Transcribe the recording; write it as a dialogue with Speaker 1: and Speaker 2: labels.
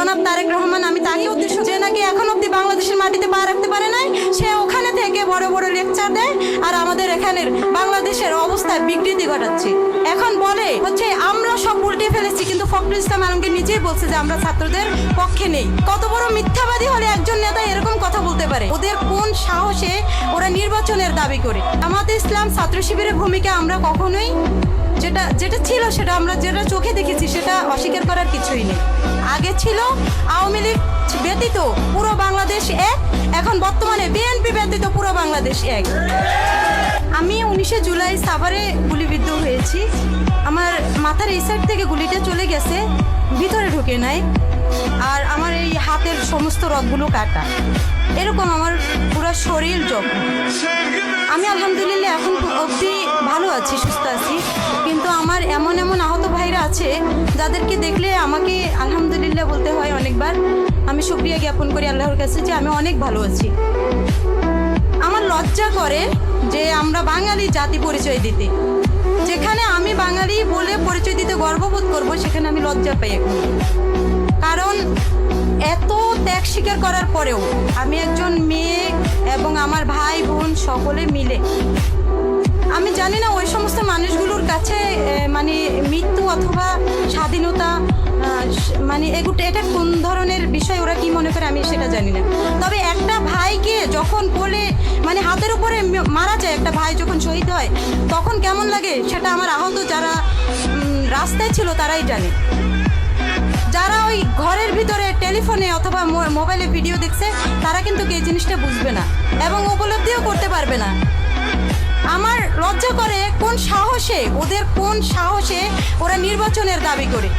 Speaker 1: জনাব তারেক রহমান, আমি তাকে উদ্দেশ্য যে নাকি এখন অব্দি বাংলাদেশের মাটিতে পা রাখতে পারে নাই, সে ওখানে থেকে বড় বড় লেকচার দেয় আর আমাদের এখানের বাংলাদেশের অবস্থায় বিকৃতি ঘটাচ্ছে। এখন বলে হচ্ছে আমরা সব উল্টে ফেলেছি, কিন্তু ফখরুল ইসলাম আলমগীর নিজেই বলছে যে আমরা ছাত্রদের পক্ষে নেই। কত বড় মিথ্যাবাদী হলে একজন নেতা এরকম কথা বলতে পারে? ওদের কোন সাহসে ওরা নির্বাচনের দাবি করে? জামাতে ইসলাম ছাত্র শিবিরের ভূমিকা আমরা কখনোই যেটা ছিল সেটা আমরা যেটা চোখে দেখেছি সেটা অস্বীকার করার কিছুই নেই। আগে ছিল আওয়ামী লীগ ব্যতীত পুরো বাংলাদেশ এক, এখন বর্তমানে বিএনপি ব্যতীত পুরো বাংলাদেশ এক। আমি 19 জুলাই সাভারে গুলিবিদ্ধ হয়েছি। আমার মাথার এই সাইড থেকে গুলিটা চলে গেছে, ভিতরে ঢুকে নাই, আর আমার এই হাতের সমস্ত রগগুলো কাটা, এরকম আমার পুরো শরীর জখম। আমি আলহামদুলিল্লাহ এখন অবধি ভালো আছি, সুস্থ আছি, কিন্তু আমার এমন এমন আহত ভাইরা আছে যাদেরকে দেখলে আমাকে আলহামদুলিল্লাহ বলতে হয় অনেকবার। আমি শুকরিয়া জ্ঞাপন করি আল্লাহর কাছে যে আমি অনেক ভালো আছি। আমার লজ্জা করে যে আমরা বাঙালি জাতি পরিচয় দিতে, যেখানে আমি বাঙালি বলে পরিচয় দিতে গর্ববোধ করব, সেখানে আমি লজ্জা পাই এখন। কারণ এত ত্যাগ স্বীকার করার পরেও আমি একজন মেয়ে এবং আমার ভাই বোন সকলে মিলে, আমি জানি না ওই সমস্ত মানুষগুলোর কাছে মানে মৃত্যু অথবা স্বাধীনতা মানে এটা কোন ধরনের বিষয়, ওরা কি মনে করে আমি সেটা জানি না। তবে একটা ভাইকে যখন কোলে মানে হাতের উপরে মারা যায়, একটা ভাই যখন শহীদ হয় তখন কেমন লাগে সেটা আমার আহত যারা রাস্তায় ছিল তারাই জানে। যারা ওই ঘরের ভিতরে টেলিফোনে অথবা মোবাইলে ভিডিও দেখছে তারা কিন্তু এই জিনিসটা বুঝবে না এবং উপলব্ধিও করতে পারবে না। আমার লজ্জা করে কোন সাহসে ওরা নির্বাচনের দাবি করে।